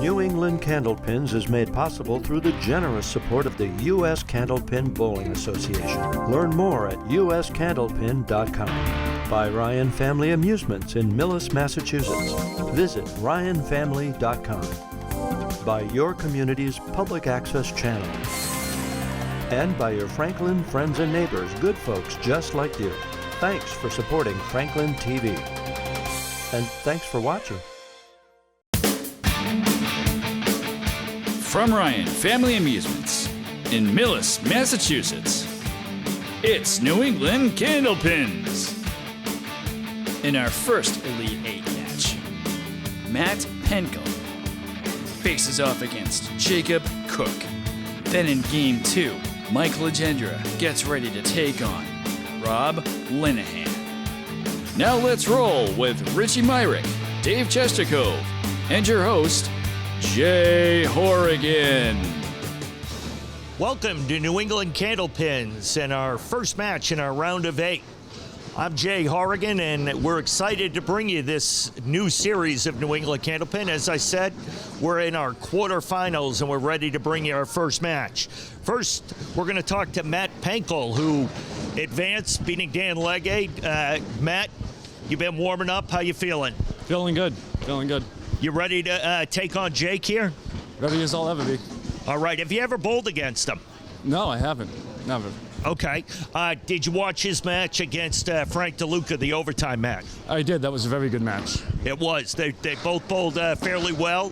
New England Candlepins is made possible through the generous support of the U.S. Candlepin Bowling Association. Learn more at uscandlepin.com. By Ryan Family Amusements in Millis, Massachusetts. Visit ryanfamily.com. By your community's public access channel. And by your Franklin friends and neighbors, good folks just like you. Thanks for supporting Franklin TV. And thanks for watching. From Ryan Family Amusements in Millis, Massachusetts, it's New England Candlepins. In our first Elite 8 match, Matt Penco faces off against Jacob Cook. Then in Game 2, Mike Legendre gets ready to take on Rob Linehan. Now let's roll with Richie Myrick, Dave Chestercove, and your host, Jay Horrigan. Welcome to New England Candlepins and our first match in our round of 8. I'm Jay Horrigan, and we're excited to bring you this new series of New England Candlepin. As I said, we're in our quarterfinals, and we're ready to bring you our first match. First, we're going to talk to Matt Penkul, who advanced, beating Dan Legendre. Matt, you've been warming up. How you feeling? Feeling good. Feeling good. You ready to take on Jake here? Ready as I'll ever be. All right. Have you ever bowled against him? No, I haven't. Never. Okay. Did you watch his match against Frank DeLuca, the overtime match? I did. That was a very good match. It was. They both bowled fairly well.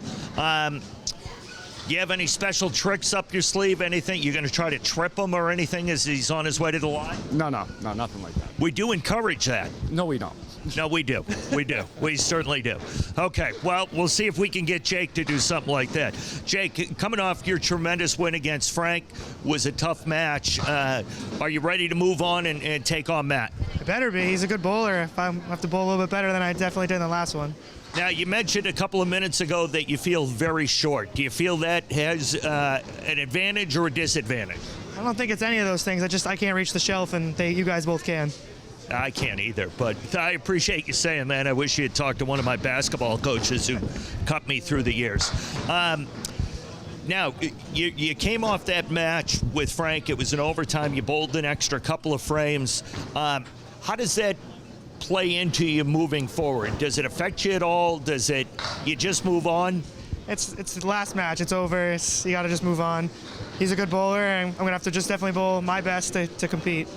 You have any special tricks up your sleeve? Anything? You're going to try to trip him or anything as he's on his way to the line? No, nothing like that. We do encourage that. No, we don't. No, we do. We do. We certainly do. Okay, well, we'll see if we can get Jake to do something like that. Jake, coming off your tremendous win against Frank, was a tough match. Are you ready to move on and take on Matt? It better be. He's a good bowler. If I have to bowl a little bit better than I definitely did in the last one. Now, you mentioned a couple of minutes ago that you feel very short. Do you feel that has an advantage or a disadvantage? I don't think it's any of those things. I can't reach the shelf, and you guys both can. I can't either, but I appreciate you saying that. I wish you had talked to one of my basketball coaches who cut me through the years. Now, you came off that match with Frank. It was an overtime. You bowled an extra couple of frames. How does that play into you moving forward? Does it affect you at all? You just move on? It's the last match. It's over. You got to just move on. He's a good bowler, and I'm going to have to just definitely bowl my best to compete.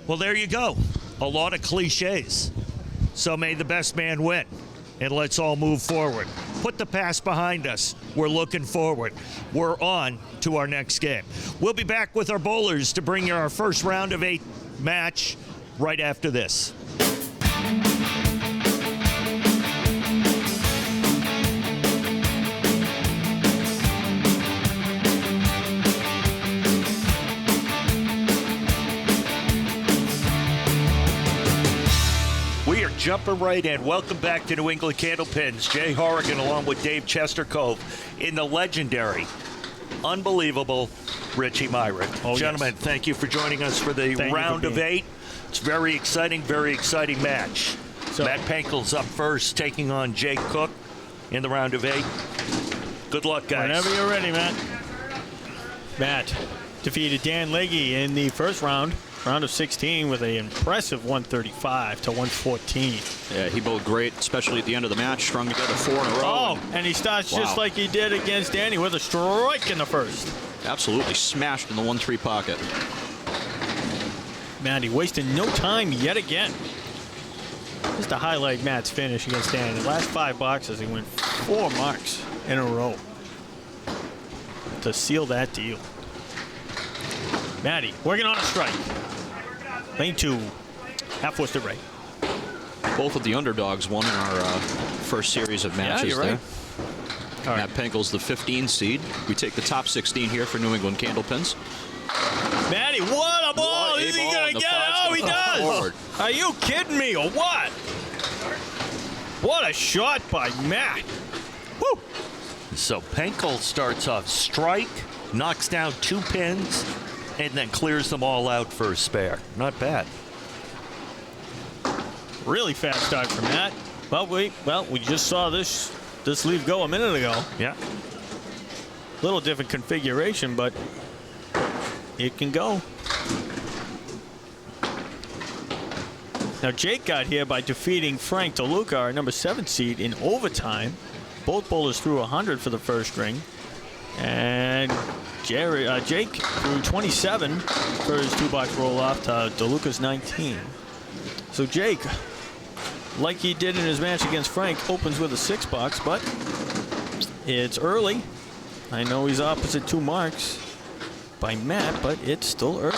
Well, there you go. A lot of cliches. So may the best man win. And let's all move forward. Put the past behind us. We're looking forward. We're on to our next game. We'll be back with our bowlers to bring you our first round of 8 match right after this. Jumping right in. Welcome back to New England Candlepins. Jay Horrigan along with Dave Chestercove in the legendary, unbelievable Richie Myrick. Gentlemen, yes. Thank you for joining us for the round of 8. It's very exciting match. So, Matt Penkul's up first, taking on Jake Cook in the round of 8. Good luck, guys. Whenever you're ready, Matt. Matt defeated Dan Legendre in the first round of 16 with an impressive 135 to 114. Yeah, he bowled great, especially at the end of the match. Strung together 4 in a row. Oh, and he starts just like he did against Danny with a strike in the first. Absolutely smashed in the 1-3 pocket. Matty wasted no time yet again. Just to highlight Matt's finish against Danny. The last 5 boxes, he went 4 marks in a row to seal that deal. Matty working on a strike. Lane 2, half forced it right. Both of the underdogs won in our first series of matches. Yeah, you're right. All right. Matt Penkul's the 15 seed. We take the top 16 here for New England Candlepins. Matty, what a ball! Is he gonna get it? Oh, he does! Forward. Are you kidding me or what? What a shot by Matt! Woo! So Penkul starts off strike, knocks down 2 pins, and then clears them all out for a spare. Not bad. Really fast start from Matt. But we just saw this this leave go a minute ago. Yeah. Little different configuration, but it can go. Now Jake got here by defeating Frank DeLuca, our number 7 seed, in overtime. Both bowlers threw 100 for the first ring. And Jake threw 27 for his 2-box roll-off to DeLuca's 19. So Jake, like he did in his match against Frank, opens with a 6-box, but it's early. I know he's opposite 2 marks by Matt, but it's still early.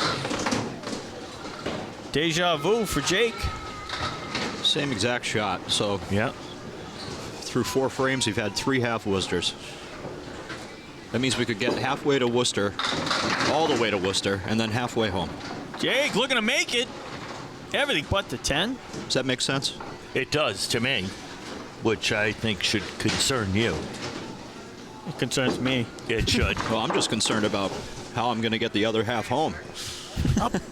Deja vu for Jake. Same exact shot. So Yeah. through 4 frames, we've had 3 half Worcesters. That means we could get halfway to Worcester, all the way to Worcester, and then halfway home. Jake looking to make it. Everything but the 10. Does that make sense? It does to me, which I think should concern you. It concerns me. It should. Well, I'm just concerned about how I'm going to get the other half home.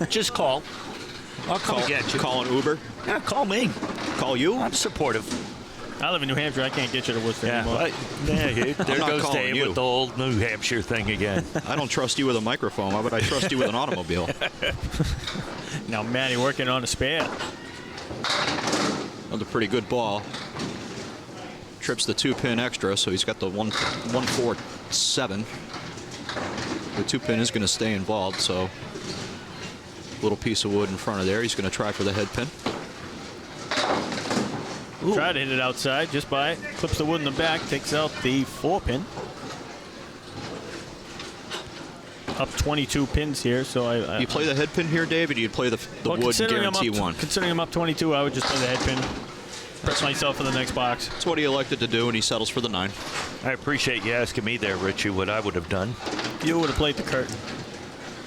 Just call. I'll come get you. Call an Uber. Yeah, call me. Call you. I'm supportive. I live in New Hampshire. I can't get you to Worcester anymore. There not goes calling Dave you. with the old New Hampshire thing again. I don't trust you with a microphone. Why would I trust you with an automobile? Now Matty working on a spare. Another pretty good ball. Trips the 2-pin extra, so he's got the 147. The 2-pin is going to stay involved, so little piece of wood in front of there. He's going to try for the head pin. Try to hit it outside just by it. Clips the wood in the back, takes out the 4-pin. Up 22 pins here, so I You play the head pin here, David? Or do you play the well, wood guarantee one? Considering I'm up 22, I would just play the head pin. Press myself for the next box. That's what he elected to do, and he settles for the 9. I appreciate you asking me there, Richie, what I would have done. You would have played the curtain.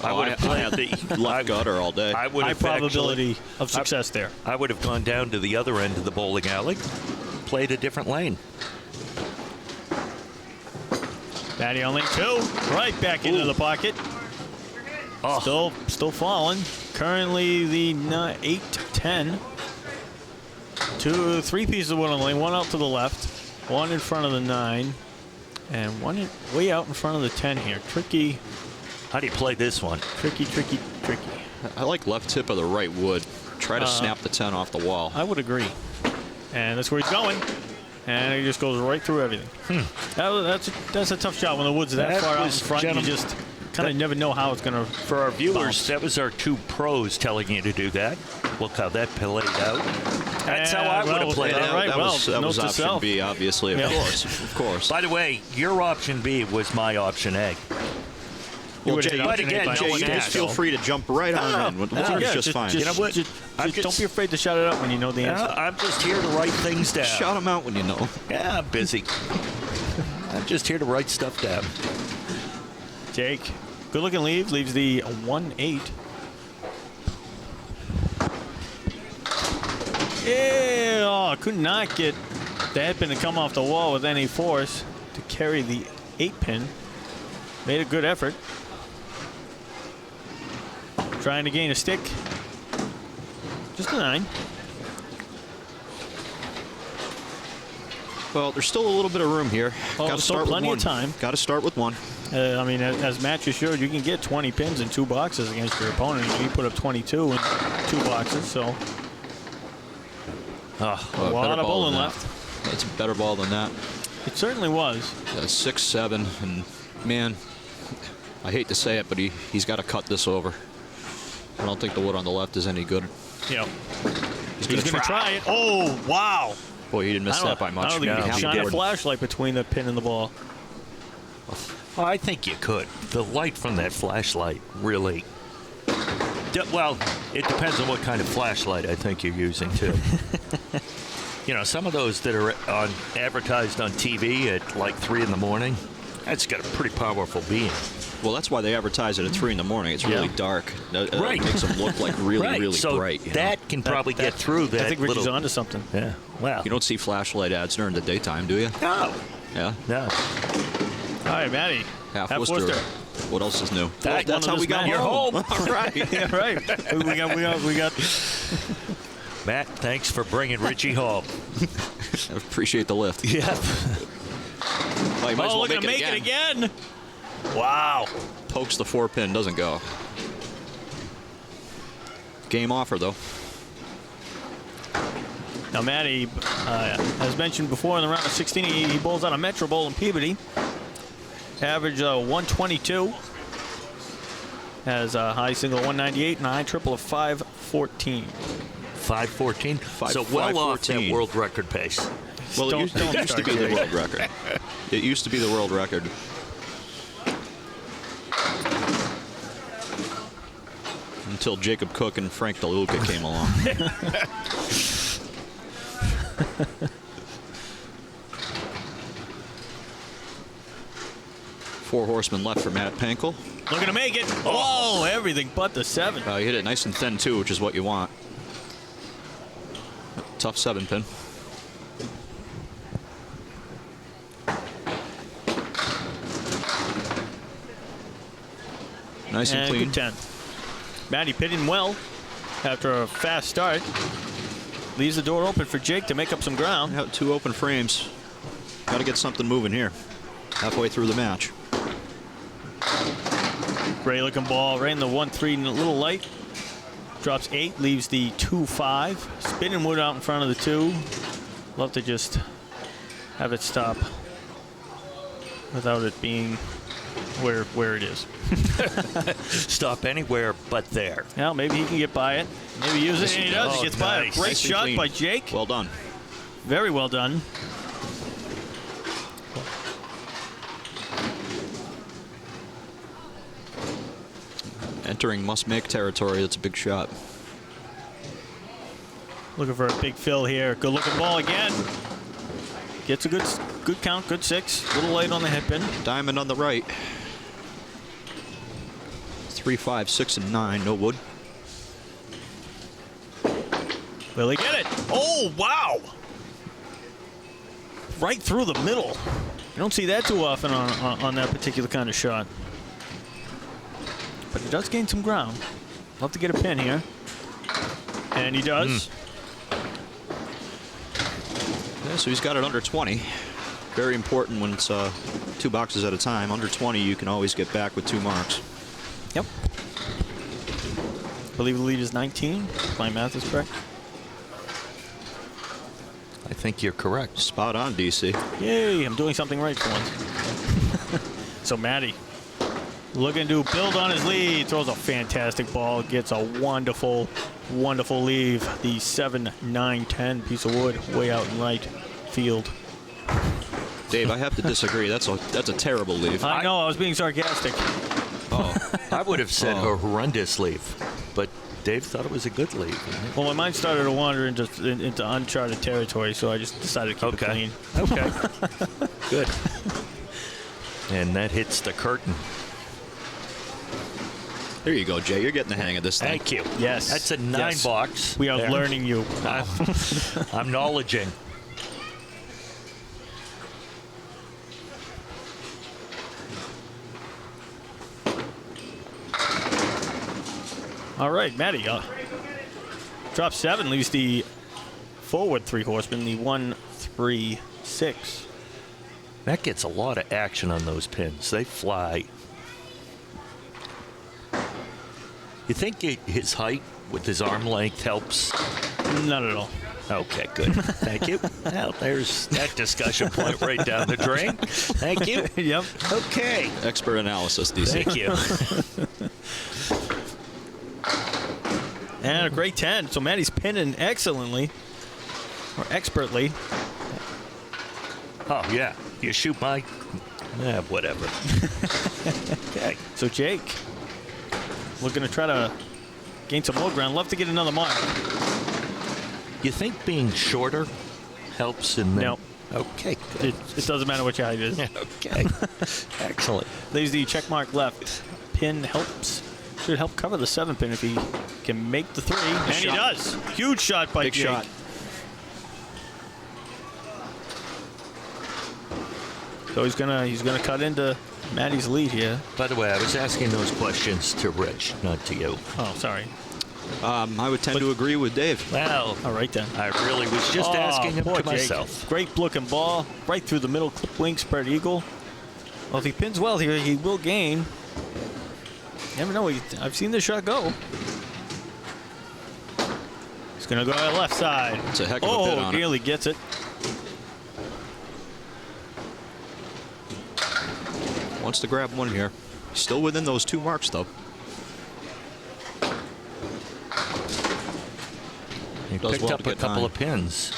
I would have played the left gutter all day. I would High have probability of success there. I would have gone down to the other end of the bowling alley, played a different lane. Matty on lane 2. Right back into the pocket. Oh. Still falling. Currently the 8-10. 3 pieces of wood on the lane. 1 out to the left. 1 in front of the 9. And 1 way out in front of the 10 here. Tricky. How do you play this one? Tricky. I like left tip of the right wood. Try to snap the 10 off the wall. I would agree. And that's where he's going. And he just goes right through everything. That's a tough shot when the wood's that far out in front. You just kind of never know how it's going to. For our viewers, bounce. that was our 2 pros telling you to do that. Look how that played out. That's how I would have played it. All right, that was note to option self. B, obviously, of course. Of course. By the way, your option B was my option A. Well, Jay, Jay, but again, Jay, you just feel free to jump right on in. Water's just fine. You know what? Don't be afraid to shout it out when you know the answer. I'm just here to write things down. Shout them out when you know. Yeah, I'm busy. I'm just here to write stuff down. Jake, good looking leaves the 1-8. Yeah, could not get the head pin to come off the wall with any force to carry the 8-pin. Made a good effort. Trying to gain a stick. Just a 9. Well, there's still a little bit of room here. Oh, Got to still start plenty with of 1. time. Got to start with 1. I mean, as Matt just showed, you can get 20 pins in 2 boxes against your opponent. You put up 22 in 2 boxes, so a lot of bowling left. That's a better ball than that. It certainly was. 6-7, and man, I hate to say it, but he's got to cut this over. I don't think the wood on the left is any good. Yeah. He's going to try it. Oh, wow. Boy, he didn't miss that by much. I don't think you can shine a flashlight between the pin and the ball. Well, I think you could. The light from that flashlight really. Well, it depends on what kind of flashlight I think you're using too. You know, some of those that are advertised on TV at like 3 in the morning, that's got a pretty powerful beam. Well, that's why they advertise it at 3 in the morning. It's really dark. It makes them look like really so bright. That can probably get through that. I think Richie's onto something. Yeah. Wow. You don't see flashlight ads during the daytime, do you? No. Yeah. No. All right, Matty. Half Worcester. What else is new? That's how we got You're home. All right. Yeah, right. We got. Matt, thanks for bringing Richie home. I appreciate the lift. Yeah. Oh, he might as well looking to make it again. Wow. Pokes the 4-pin, doesn't go. Game offer, though. Now, Matty, as mentioned before in the round of 16, he bowls out a Metro Bowl in Peabody. Average 122. Has a high single 198 and a high triple of 514. 514. So well off that world record pace. Well, it used to be the world record. It used to be the world record. Until Jacob Cook and Frank DeLuca came along. Four horsemen left for Matt Penkul. Looking to make it. Oh, everything but the 7. You hit it nice and thin, too, which is what you want. Tough 7-pin. Nice and clean. Good 10. Matty pitting well after a fast start. Leaves the door open for Jake to make up some ground. Got 2 open frames. Got to get something moving here. Halfway through the match. Great looking ball. Right in the 1-3, a little light. Drops 8, leaves the 2-5. Spinning wood out in front of the 2. Love to just have it stop without it being where it is. Stop anywhere but there. Now maybe he can get by it. Maybe use it, and he does. He gets by it. Great shot by Jake. Well done. Very well done. Entering must-make territory. That's a big shot. Looking for a big fill here. Good looking ball again. Gets a good count, good 6. A little light on the hip pin. Diamond on the right. 3, 5, 6, and 9. No wood. Will he get it? Oh, wow. Right through the middle. You don't see that too often on that particular kind of shot. But he does gain some ground. Love to get a pin here. And he does. Yeah, so he's got it under 20. Very important when it's 2 boxes at a time. Under 20, you can always get back with 2 marks. Yep. I believe the lead is 19. If my math is correct. I think you're correct. Spot on, DC. Yay, I'm doing something right for once. So Matty looking to build on his lead. Throws a fantastic ball. Gets a wonderful, wonderful leave. The 7, 9, 10 piece of wood way out in right field. Dave, I have to disagree. That's a terrible leave. I know, I was being sarcastic. Oh, I would have said a horrendous leave, but Dave thought it was a good leave. Well, my mind started to wander into uncharted territory, so I just decided to keep it clean. Okay. Good. And that hits the curtain. there you go, Jay. You're getting the hang of this thing. Thank you. Yes. That's a 9 box. We are there. learning you. I'm knowledging. All right, Matty. Drop 7 leaves the forward 3 horsemen, the 1, 3, 6. That gets a lot of action on those pins. They fly. You think his height with his arm length helps? Not at all. Okay, good. Thank you. Well, there's that discussion point right down the drain. Thank you. Yep. Okay. Expert analysis, DC. Thank you. And a great 10. So Matty's pinning excellently, or expertly. Oh, yeah. You shoot my... whatever. Okay. So Jake, looking to try to gain some more ground. Love to get another mark. You think being shorter helps in the... No. Okay, good. It doesn't matter what your height is. Okay. Excellent. Leaves the check mark left. Pin helps. Should help cover the 7 pin if he can make the 3. And he does. Huge shot by Big Jake. shot. So he's gonna cut into Matty's lead here. By the way, I was asking those questions to Rich, not to you. Oh, sorry. I would tend to agree with Dave. Well, All right then. I really was just asking him poor to Jake. myself. Great looking ball, right through the middle, clip wing, spread eagle. Well, if he pins well here, he will gain. Never know. I've seen this shot go. He's going to go to the left side. It's a heck of a pin on it. Nearly gets it. Wants to grab one here. Still within those 2 marks, though. He Does picked well up to a get couple time. of pins.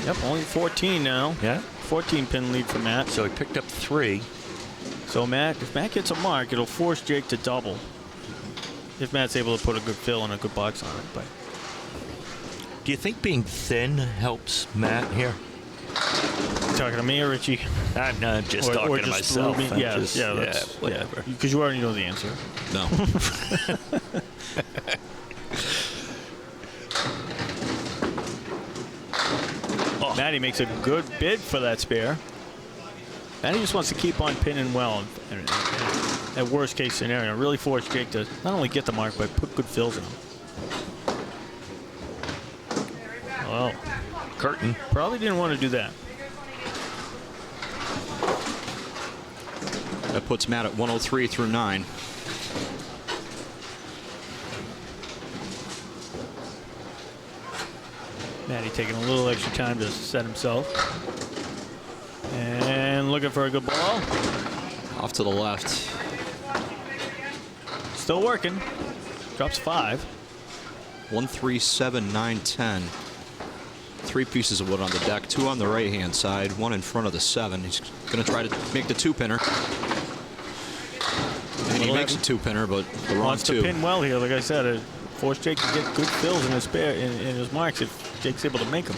Yep, only 14 now. Yeah. 14 pin lead for Matt. So he picked up 3. So Matt, if Matt gets a mark, it'll force Jake to double. If Matt's able to put a good fill and a good box on it. But Do you think being thin helps Matt here? you talking to me or Richie? I'm not just talking to myself. I'm Yeah, just- whatever. Because you already know the answer. No. Matty makes a good bid for that spare. Matty just wants to keep on pinning well. And at worst case scenario, really force Jake to not only get the mark, but put good fills in him. Well, Curtain. probably didn't want to do that. That puts Matt at 103 through 9. Matty taking a little extra time to set himself. And looking for a good ball. Off to the left. Still working. Drops 5. 1, 3, 7, 9, 10. 3 pieces of wood on the deck. 2 on the right-hand side. 1 in front of the 7. He's going to try to make the 2-pinner. And he makes a 2-pinner, but the wrong Wants 2. to pin well here, like I said. Force Jake to get good fills in his spare in his marks if Jake's able to make them.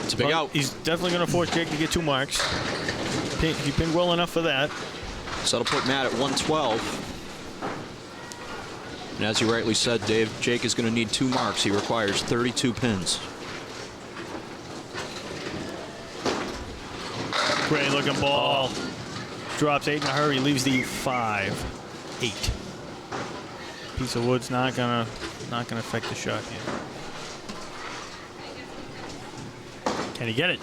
It's a big out. He's definitely going to force Jake to get 2 marks. He pinned well enough for that. So that'll put Matt at 112. And as you rightly said, Dave, Jake is going to need 2 marks. He requires 32 pins. Great looking ball. Drops 8 in a hurry. Leaves the 5. 8. Piece of wood's not gonna affect the shot here. Can he get it?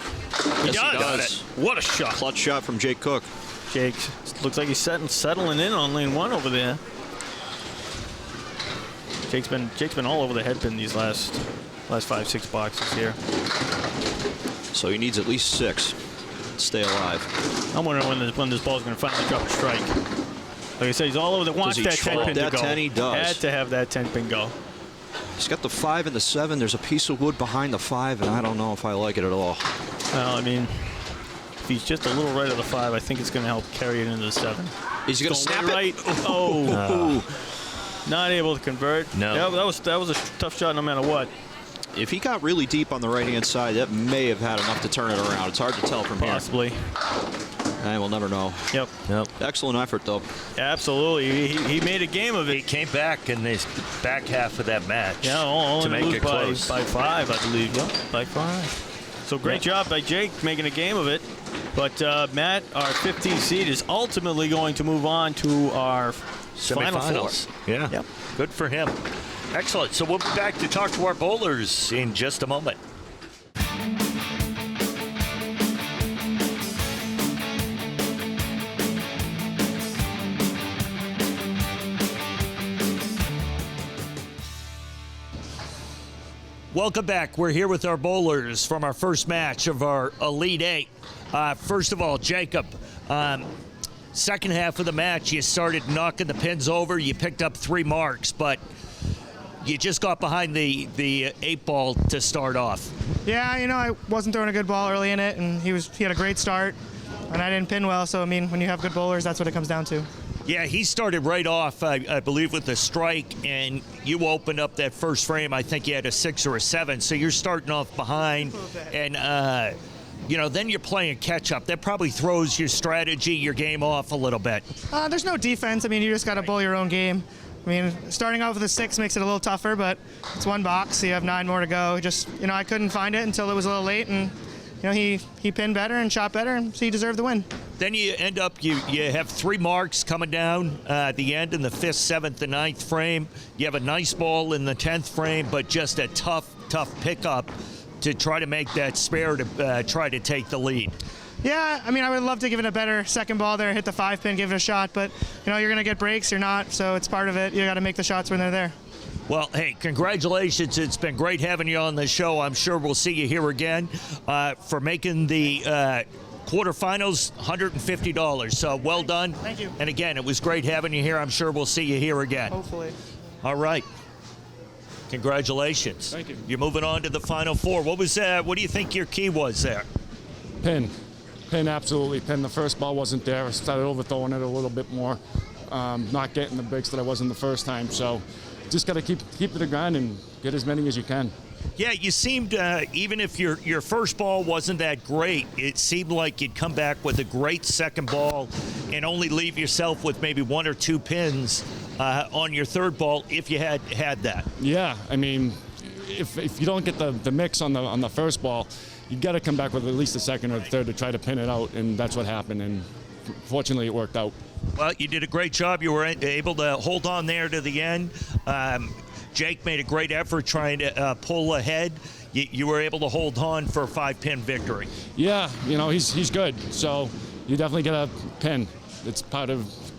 Yes, he does. What a shot. Clutch shot from Jake Cook. Jake looks like he's settling in on lane 1 over there. Jake's been all over the head pin these last 5-6 boxes here. So he needs at least 6 to stay alive. I'm wondering when this ball's going to finally drop a strike. Like I said, he's all over the. Wants he that 10 try pin that to go. 10? He does. Had to have that 10 pin go. He's got the 5 and the 7. There's a piece of wood behind the 5, and I don't know if I like it at all. Well, I mean, if he's just a little right of the 5, I think it's going to help carry it into the 7. Is he going to snap it? Right. Oh. Not able to convert. No. Yeah, that was a tough shot no matter what. If he got really deep on the right-hand side, that may have had enough to turn it around. It's hard to tell from Possibly. here. And we'll never know. Yep. Excellent effort, though. Absolutely. He made a game of He it. came back in this back half of that match. Yeah, only to make lose it close. by 5, I believe. Yep, by 5. So great job by Jake making a game of it. But Matt, our 15th seed, is ultimately going to move on to our final 4. Semifinals. Yeah. Yep. Good for him. Excellent. So we'll be back to talk to our bowlers in just a moment. Welcome back. We're here with our bowlers from our first match of our Elite 8. First of all, Jacob, second half of the match, you started knocking the pins over. You picked up 3 marks, but you just got behind the 8 ball to start off. Yeah, I wasn't throwing a good ball early in it, and he had a great start, and I didn't pin well. So I mean, when you have good bowlers, that's what it comes down to. Yeah, he started right off, I believe, with a strike, and you opened up that first frame. I think you had a 6 or a 7, so you're starting off behind, and then you're playing catch-up. That probably throws your strategy, your game off a little bit. There's no defense. I mean, you just got to bowl your own game. I mean, starting off with a 6 makes it a little tougher, but it's 1 box, so you have 9 more to go. Just, I couldn't find it until it was a little late, and he pinned better and shot better, and so he deserved the win. Then you end up, you have 3 marks coming down at the end in the 5th, 7th, and 9th frame. You have a nice ball in the 10th frame, but just a tough pickup to try to make that spare to try to take the lead. Yeah, I mean, I would love to give it a better second ball there, hit the 5-pin, give it a shot, but, you know, you're going to get breaks, you're not, so it's part of it. You got to make the shots when they're there. Well, hey, congratulations. It's been great having you on the show. I'm sure we'll see you here again for making the quarterfinals, $150. So well done. Thank you. And again, it was great having you here. I'm sure we'll see you here again. Hopefully. All right. Congratulations. Thank you. You're moving on to the Final Four. What do you think your key was there? Pin, absolutely pin. The first ball wasn't there. I started overthrowing it a little bit more, not getting the breaks that I was in the first time. So just got to keep the grind and get as many as you can. Yeah, you seemed, even if your first ball wasn't that great, it seemed like you'd come back with a great second ball and only leave yourself with maybe 1 or 2 pins on your third ball if you had that. Yeah, I mean, if you don't get the mix on the first ball, you got to come back with at least a second or third to try to pin it out, and that's what happened. And fortunately, it worked out. Well, you did a great job. You were able to hold on there to the end. Jake made a great effort trying to pull ahead. You were able to hold on for a 5-pin victory. Yeah, you know, he's good. So you definitely get a pin. It's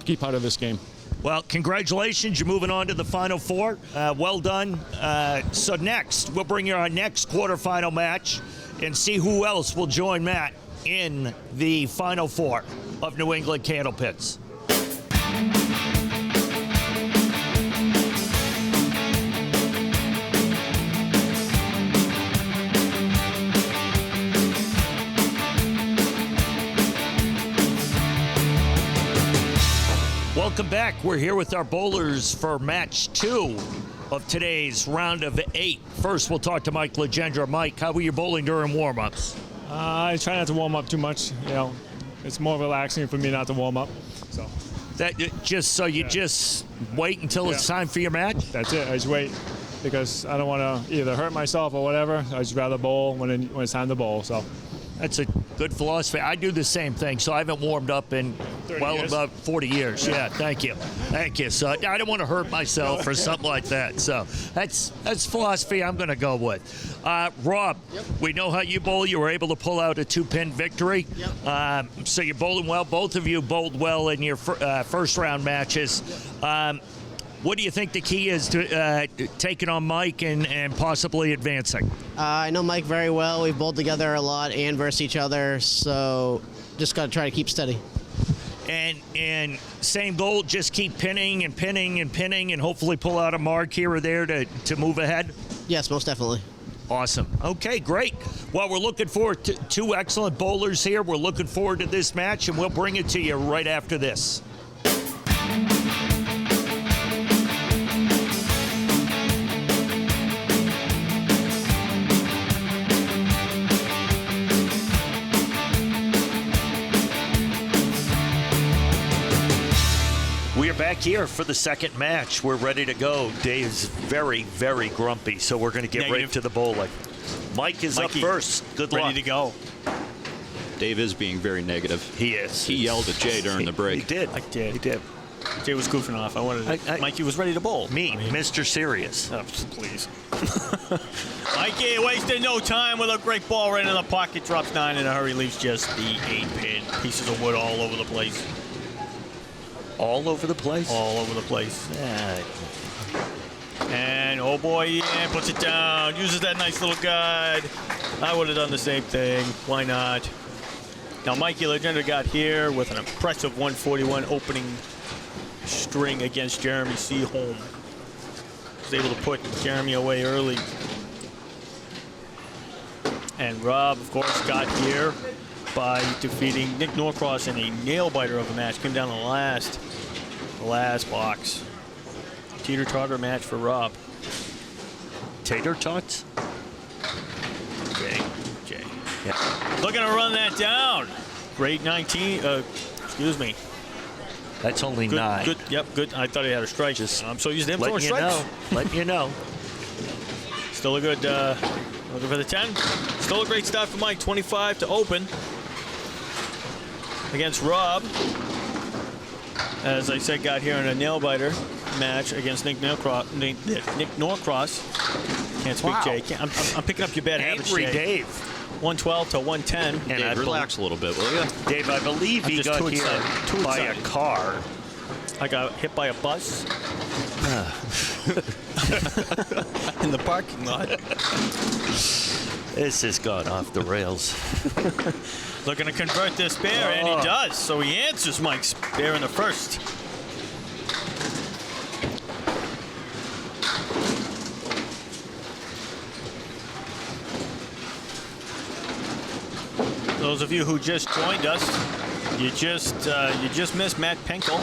key part of this game. Well, congratulations. You're moving on to the Final Four. Well done. So next, we'll bring you our next quarterfinal match and see who else will join Matt in the Final Four of New England Candlepins. Welcome back. We're here with our bowlers for match 2 of today's round of 8. First, we'll talk to Mike Legendre. Mike, how were you bowling during warm-ups? I try not to warm up too much. You know, it's more relaxing for me not to warm up. So That just so you just wait until it's time for your match? that's it. I just wait because I don't want to either hurt myself or whatever. I just rather bowl when it's time to bowl. So That's a good philosophy. I do the same thing, so I haven't warmed up in 30 years. about 40 years. Yeah, thank you. So I don't want to hurt myself or something like that. So that's philosophy I'm going to go with. Rob, we know how you bowl. You were able to pull out a 2-pin victory. So you're bowling well. Both of you bowled well in your first round matches. What do you think the key is to taking on Mike and possibly advancing? I know Mike very well. We've bowled together a lot and versus each other, so just got to try to keep steady. And same goal, just keep pinning and pinning and pinning and hopefully pull out a mark here or there to move ahead? Yes, most definitely. Awesome. Okay, great. Well, we're looking forward to 2 excellent bowlers here. We're looking forward to this match, and we'll bring it to you right after this. We are back here for the second match. We're ready to go. Dave's very, very grumpy, so we're going to get right to the bowling. Mike is up first. Good luck. Ready to go. Dave is being very negative. He is. He yelled at Jay during the break. He did. I did. He did. Jay was goofing off. I wanted Mikey was ready to bowl. Mr. Serious. Oh, please. Mikey wasted no time with a great ball right in the pocket. Drops 9 in a hurry. Leaves just the 8-pin. Pieces of wood all over the place. All over the place? All over the place. And oh boy, yeah, puts it down. Uses that nice little guide. I would have done the same thing. Why not? Now Mikey Legendre got here with an impressive 141 opening string against Jeremy Seaholm. Was able to put Jeremy away early. And Rob, of course, got here by defeating Nick Norcross in a nail-biter of a match. Came down the last box. Teeter-totter match for Rob. Tater tots? Jay. Yeah. Looking to run that down. Grade 19. Excuse me. That's only Good, 9. Good. Yep. Good. I thought he had a strike. I'm so used to him throwing strikes. Letting you know. Still a good. Looking for the 10. Still a great start for Mike. 25 to open against Rob. As I said, got here in a nail-biter match against Nick Norcross. Can't speak, Wow. Jay. I'm picking up your bad habits, Angry Jay. Dave. 112 to 110. And Dave, relax a little bit, will you? Dave, I believe I'm he just got too here excited, too by excited. a car. I got hit by a bus in the parking lot. This has gone off the rails. Looking to convert this spare, and he does. So he answers Mike's spare in the first. Those of you who just joined us, you just missed Matt Penco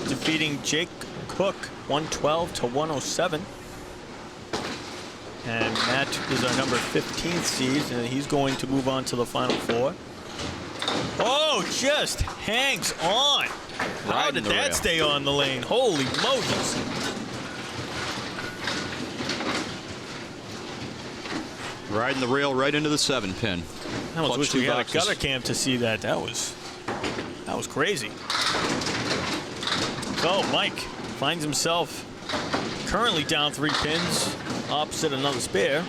defeating Jake Cook 112 to 107. And Matt is our number 15th seed, and he's going to move on to the Final Four. Oh, just hangs on. How did that stay on the lane? Holy Moses. Riding the rail right into the 7-pin. I almost wish Clutch we had a boxes. gutter cam to see that. That was crazy. So Mike finds himself currently down 3 pins, opposite another spare,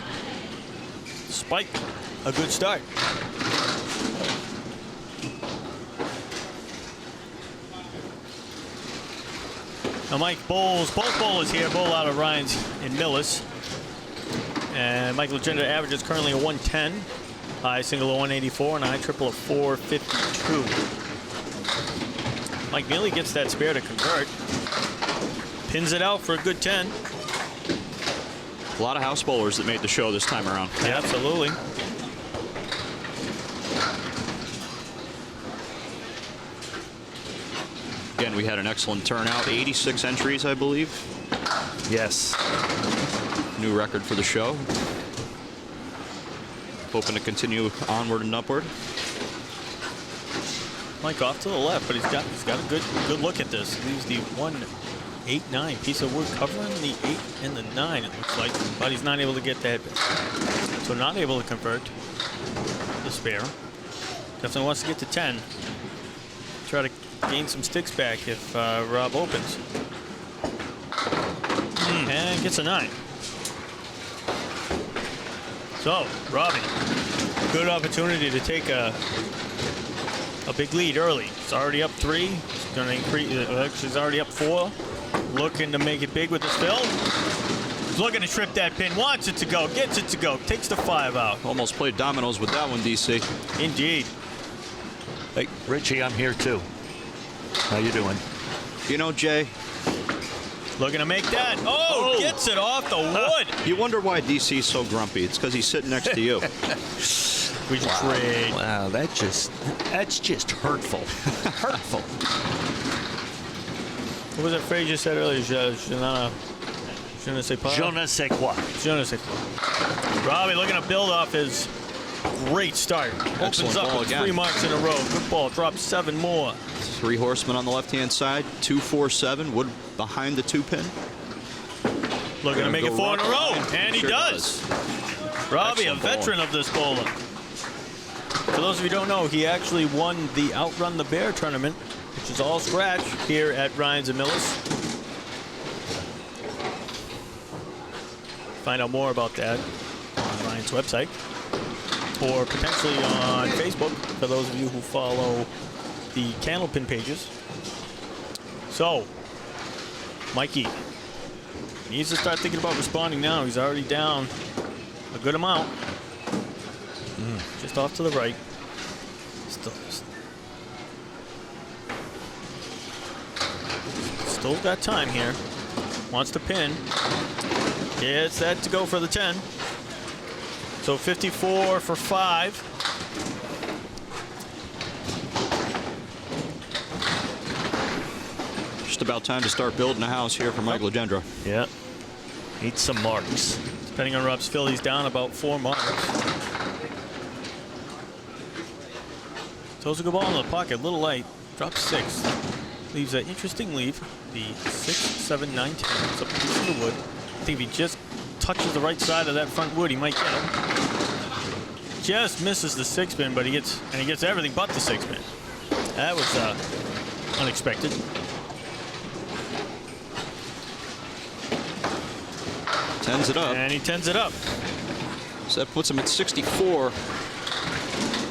despite a good start. Now Mike bowls, both bowlers here bowl out of Ryan's and Millis. And Mike Legendre averages currently a 110, high single of 184, and a high triple of 452. Mike nearly gets that spare to convert. Pins it out for a good 10. A lot of house bowlers that made the show this time around. Yeah, absolutely. Again, we had an excellent turnout. 86 entries, I believe. Yes. New record for the show. Hoping to continue onward and upward. Mike off to the left, but he's got a good look at this. Leaves the 1-8-9 piece of wood covering the 8 and the 9. It looks like, but he's not able to get that. So not able to convert the spare. Definitely wants to get to 10. Try to gain some sticks back if Rob opens. And gets a 9. So, Robbie, good opportunity to take a big lead early. It's already up 3. It's going to increase. Actually, it's already up 4. Looking to make it big with this fill. He's looking to trip that pin. Wants it to go. Gets it to go. Takes the 5 out. Almost played dominoes with that one, DC. Indeed. Hey, Richie, I'm here too. How you doing? You know, Jay, Looking to make that. Oh, gets it off the wood. you wonder why DC's so grumpy. It's because he's sitting next to you. We should trade. Wow, that's just hurtful. Hurtful. What was that phrase you said earlier? Je ne sais pas. Je ne sais quoi. Je ne sais quoi. Robbie looking to build off his great start. Opens Excellent up ball with again. 3 marks in a row. Good ball. Drops 7 more. 3 horsemen on the left-hand side. 2-4-7. Wood behind the 2-pin. Looking to make it 4 in a row. And he Sure does. Robbie, Excellent a veteran of this bowler. For those of you who don't know, he actually won the Outrun the Bear tournament, which is all scratch here at Ryan's and Millis. Find out more about that on Ryan's website or potentially on Facebook for those of you who follow the Candlepin pages. So, Mikey needs to start thinking about responding now. He's already down a good amount. Just off to the right. Still got time here. Wants to pin. Gets that to go for the 10. So 54 for 5. Just about time to start building a house here for Mike Legendre. Yeah. Need some marks. Depending on Rob's fill, he's down about 4 marks. Throws a good ball in the pocket, a little light. Drops 6. Leaves an interesting lead. The 6, 7, 9, 10. It's up a piece of the wood. I think if he just touches the right side of that front wood, he might get him. Just misses the 6-pin, but he gets everything but the 6-pin. That was unexpected. Tens it up. And he tens it up. So that puts him at 64.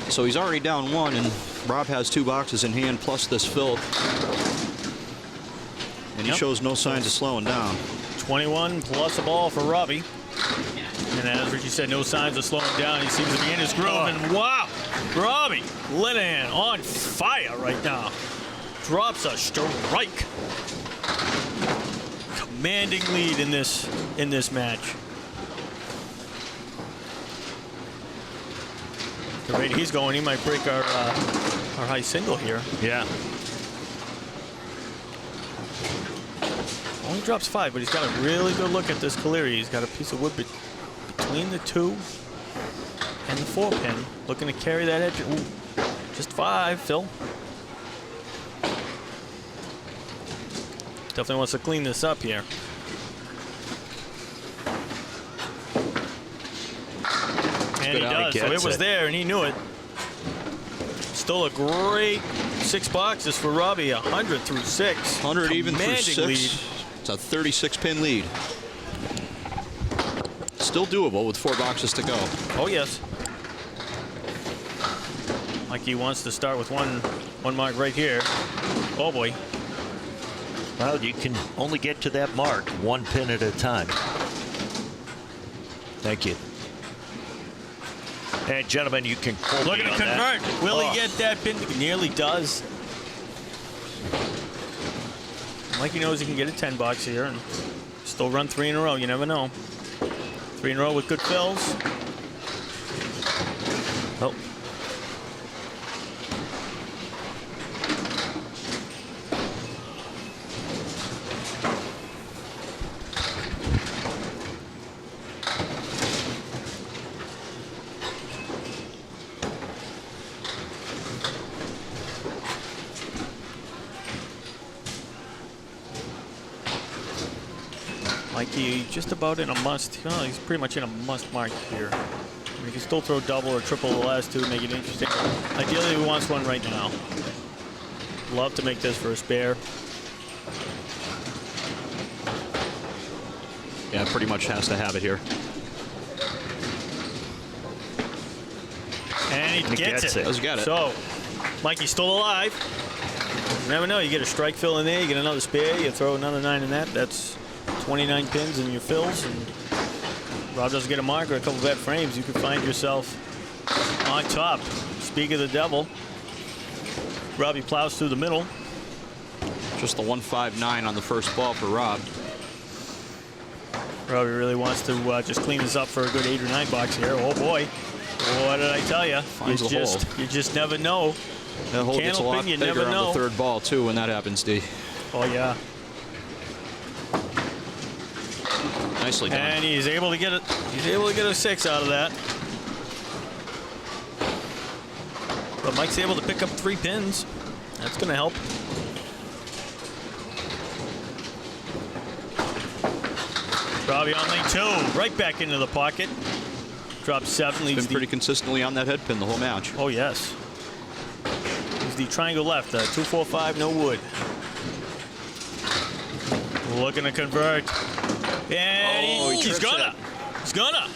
So he's already down 1, and Rob has 2 boxes in hand plus this fill. And he shows no signs of slowing down. 21 plus a ball for Robbie. And as Richie said, no signs of slowing down. He seems to be in his groove. And wow, Robbie Linehan on fire right now. Drops a strike. Commanding lead in this match. The rate he's going, he might break our high single here. Yeah. Only drops 5, but he's got a really good look at this Caleri. He's got a piece of wood between the 2 and the 4 pin, looking to carry that edge. Ooh, just 5, Phil. Definitely wants to clean this up here. And he does, so it was there, and he knew it. Still a great 6 boxes for Robbie, 100 through 6. 100 even through 6. Lead. It's a 36-pin lead. Still doable with 4 boxes to go. Oh, yes. Mikey wants to start with one mark right here. Oh, boy. Well, you can only get to that mark 1 pin at a time. Thank you. And gentlemen, you can look at it convert. That. Will he get that pin? He nearly does. Mikey knows he can get a 10 box here and still run 3 in a row. You never know. 3 in a row with good fills. Oh. Mikey just about in a must. Oh, he's pretty much in a must mark here. He can still throw double or triple the last 2 to make it interesting. Ideally, he wants one right now. Love to make this for a spare. Yeah, pretty much has to have it here. And he gets it. Does get it. So, Mikey's still alive. You never know. You get a strike fill in there. You get another spare. You throw another 9 in that. That's 29 pins in your fills. And Rob doesn't get a mark or a couple bad frames. You could find yourself on top. Speak of the devil. Robbie plows through the middle. Just the 159 on the first ball for Rob. Robbie really wants to just clean this up for a good 8 or 9 box here. Oh boy. What did I tell you? You just never know. That hole gets a lot bigger on the 3rd ball too when that happens, D. Oh yeah. Nicely done. And he's able to get it. He's able to get a 6 out of that. But Mike's able to pick up 3 pins. That's going to help. Robbie on lane 2, right back into the pocket. Drops 7. He's been pretty consistently on that head pin the whole match. Oh yes. He's the triangle left. 2, 4, 5, no wood. Looking to convert. And he's gonna. He's gonna.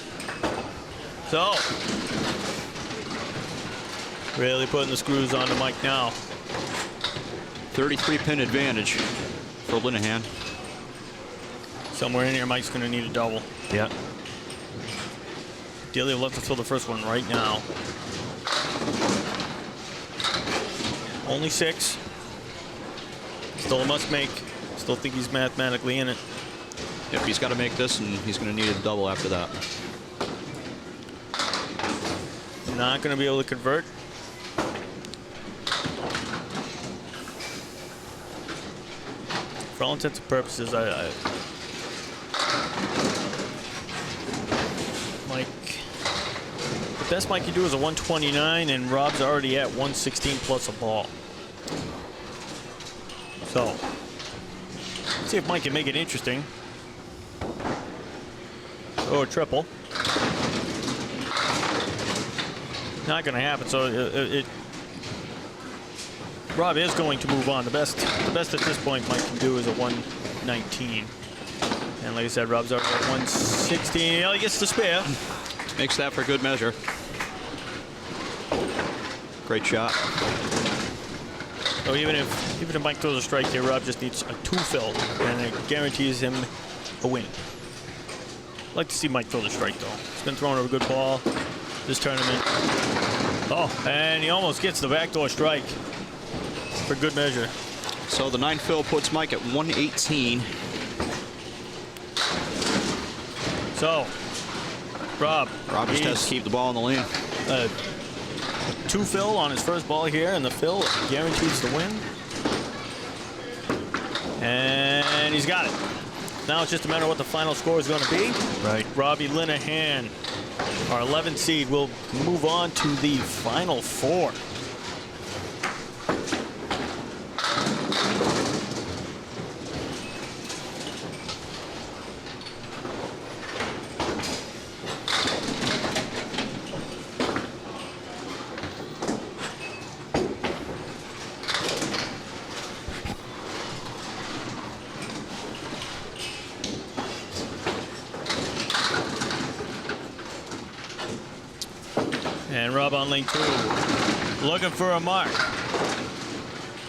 So, really putting the screws on the Mike now. 33-pin advantage for Linehan. Somewhere in here, Mike's going to need a double. Yeah. Ideally, left to throw the first one right now. Only 6. Still a must make. Still think he's mathematically in it. Yep, he's got to make this, and he's going to need a double after that. Not going to be able to convert. For all intents and purposes, Mike, the best Mike can do is a 129, and Rob's already at 116 plus a ball. So, let's see if Mike can make it interesting. Or a triple. Not going to happen. So Rob is going to move on. The best at this point Mike can do is a 119. And like I said, Rob's already at 116. He gets the spare. Makes that for good measure. Great shot. So even if Mike throws a strike here, Rob just needs a 2 fill, and it guarantees him a win. I'd like to see Mike throw the strike, though. He's been throwing a good ball this tournament. Oh, and he almost gets the backdoor strike for good measure. So the 9 fill puts Mike at 118. So, Rob just has to keep the ball in the lane. 2 fill on his first ball here, and the fill guarantees the win. And he's got it. Now it's just a matter of what the final score is going to be. Right. Robbie Linehan, our 11th seed, will move on to the final 4. And Rob on lane 2, looking for a mark.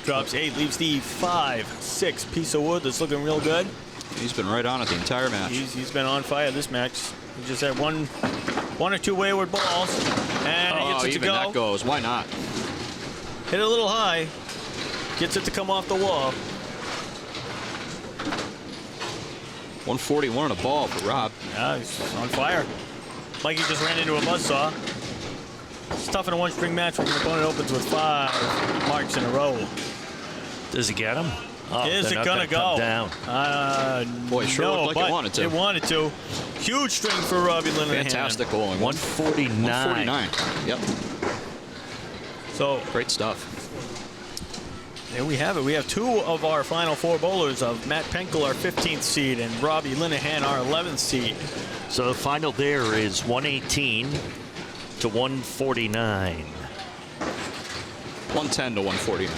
Drops 8, leaves the 5-6 piece of wood that's looking real good. He's been right on it the entire match. He's been on fire this match. He just had one or two wayward balls, and he gets it to even go. that goes. Why not? Hit it a little high, gets it to come off the wall. 141 on a ball for Rob. Yeah, he's on fire. Mikey just ran into a buzzsaw. It's tough in a one-string match when your opponent opens with 5 marks in a row. Does he get him? Oh, Is they're it not gonna come go? down. Boy, sure no, looked like it wanted to. It wanted to. Huge string for Robbie Linehan. Fantastic bowling. 149. 149. Yep. So great stuff. There we have it. We have 2 of our final 4 bowlers of Matt Penkul, our 15th seed, and Robbie Linehan, our 11th seed. So the final there is 118 to 149. 110 to 149.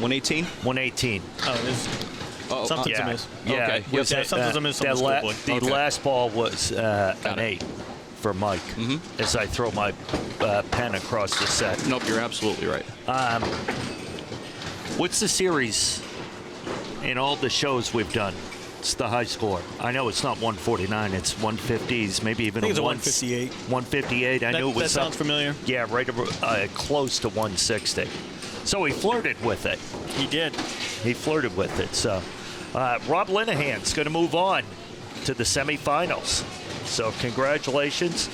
118? 118. Oh, there's something's amiss. Yeah, okay. Was Yeah, something's amiss on the scoreboard. the last ball was an 8 for Mike as I throw my pen across the set. Nope, you're absolutely right. What's the series in all the shows we've done? It's the high score. I know it's not 149. It's 150s, maybe even I think it's a 158. 158. 158. I knew it was That sounds familiar. Yeah, right close to 160. So he flirted with it. He did. He flirted with it. So Rob Linehan's going to move on to the semifinals. So congratulations.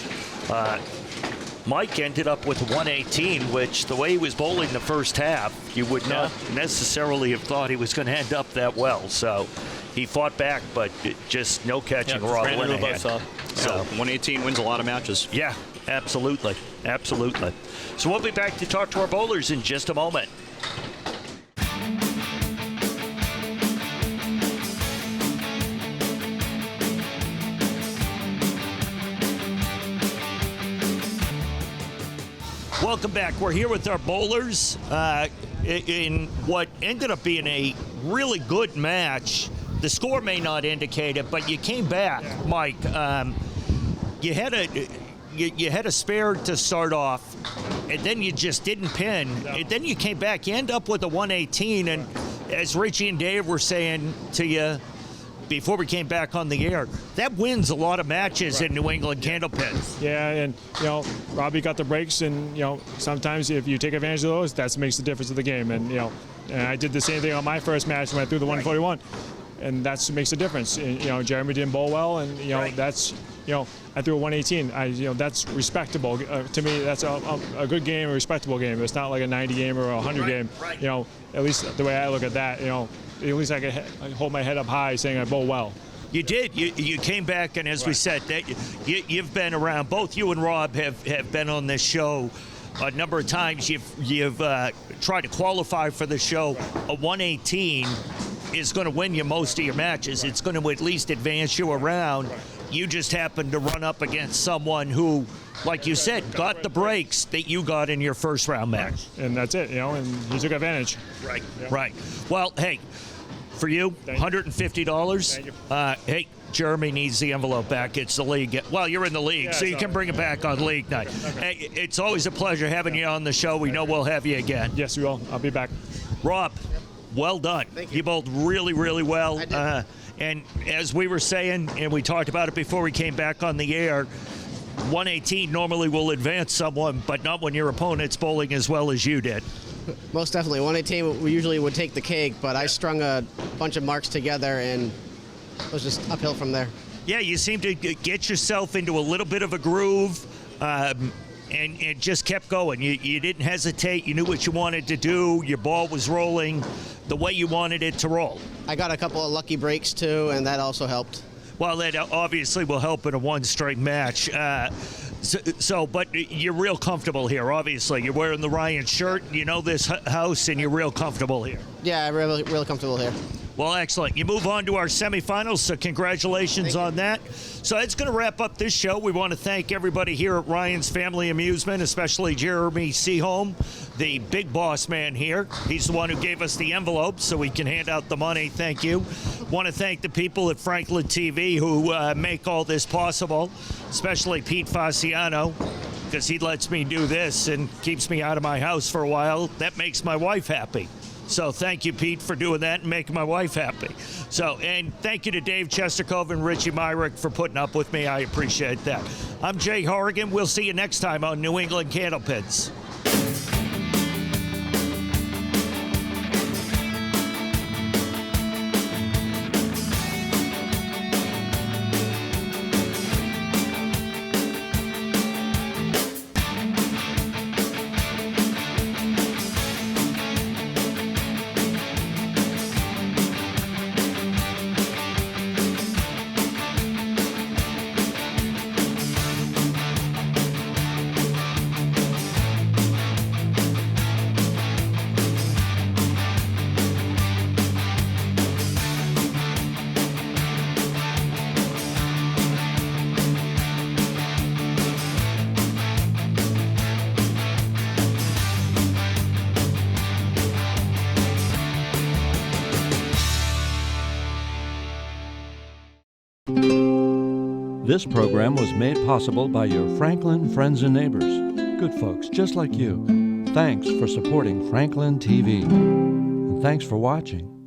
Mike ended up with 118, which the way he was bowling the first half, you would not necessarily have thought he was going to end up that well. So he fought back, but just no catching Rob Linehan. So 118 wins a lot of matches. Yeah, absolutely. Absolutely. So we'll be back to talk to our bowlers in just a moment. Welcome back. We're here with our bowlers in what ended up being a really good match. The score may not indicate it, but you came back, Mike. You had a spare to start off, and then you just didn't pin. And then you came back. You end up with a 118, and as Richie and Dave were saying to you before we came back on the air, that wins a lot of matches in New England Candlepins. Yeah, and Robbie got the breaks, and sometimes if you take advantage of those, that makes the difference of the game. And and I did the same thing on my first match when I threw the 141, and that makes a difference. And, Jeremy didn't bowl well, and that's I threw a 118. That's respectable to me. That's a good game, a respectable game. It's not like a 90 game or a 100 game. At least the way I look at that. At least I could hold my head up high saying I bowl well. You did. You came back, and as we said, that you've been around. Both you and Rob have been on this show a number of times. You've tried to qualify for the show. A 118 is going to win you most of your matches. It's going to at least advance you around. You just happened to run up against someone who, like you said, got the breaks that you got in your first round match. And that's it, and he took advantage. Right, right. Well, hey, For you, $150. Thank you. Hey, Jeremy needs the envelope back. It's the league. Well, you're in the league, Yeah, so you so- can bring it back on league night. Okay. Hey, it's always a pleasure having you on the show. We know we'll have you again. Yes, we will. I'll be back. Rob, well done. Thank you. bowled really, really well. I did. And as we were saying, and we talked about it before we came back on the air, 118 normally will advance someone, but not when your opponent's bowling as well as you did. Most definitely. 118 we usually would take the cake, but I strung a bunch of marks together and it was just uphill from there. Yeah, you seemed to get yourself into a little bit of a groove, and just kept going. You didn't hesitate. You knew what you wanted to do. Your ball was rolling the way you wanted it to roll. I got a couple of lucky breaks too, and that also helped. Well, that obviously will help in a one-string match. But you're real comfortable here, obviously. You're wearing the Ryan shirt, you know this house, and you're real comfortable here. Yeah, I'm really, really comfortable here. Well, excellent. You move on to our semifinals, so congratulations on that. So that's going to wrap up this show. We want to thank everybody here at Ryan's Family Amusement, especially Jeremy Seaholm, the big boss man here. He's the one who gave us the envelope so we can hand out the money. Thank you. Want to thank the people at Franklin TV who make all this possible, especially Pete Fasciano, because he lets me do this and keeps me out of my house for a while. That makes my wife happy. So thank you, Pete, for doing that and making my wife happy. And thank you to Dave Chestercove and Richie Myrick for putting up with me. I appreciate that. I'm Jay Horrigan. We'll see you next time on New England Candlepins. This program was made possible by your Franklin friends and neighbors, good folks just like you. Thanks for supporting Franklin TV. And thanks for watching.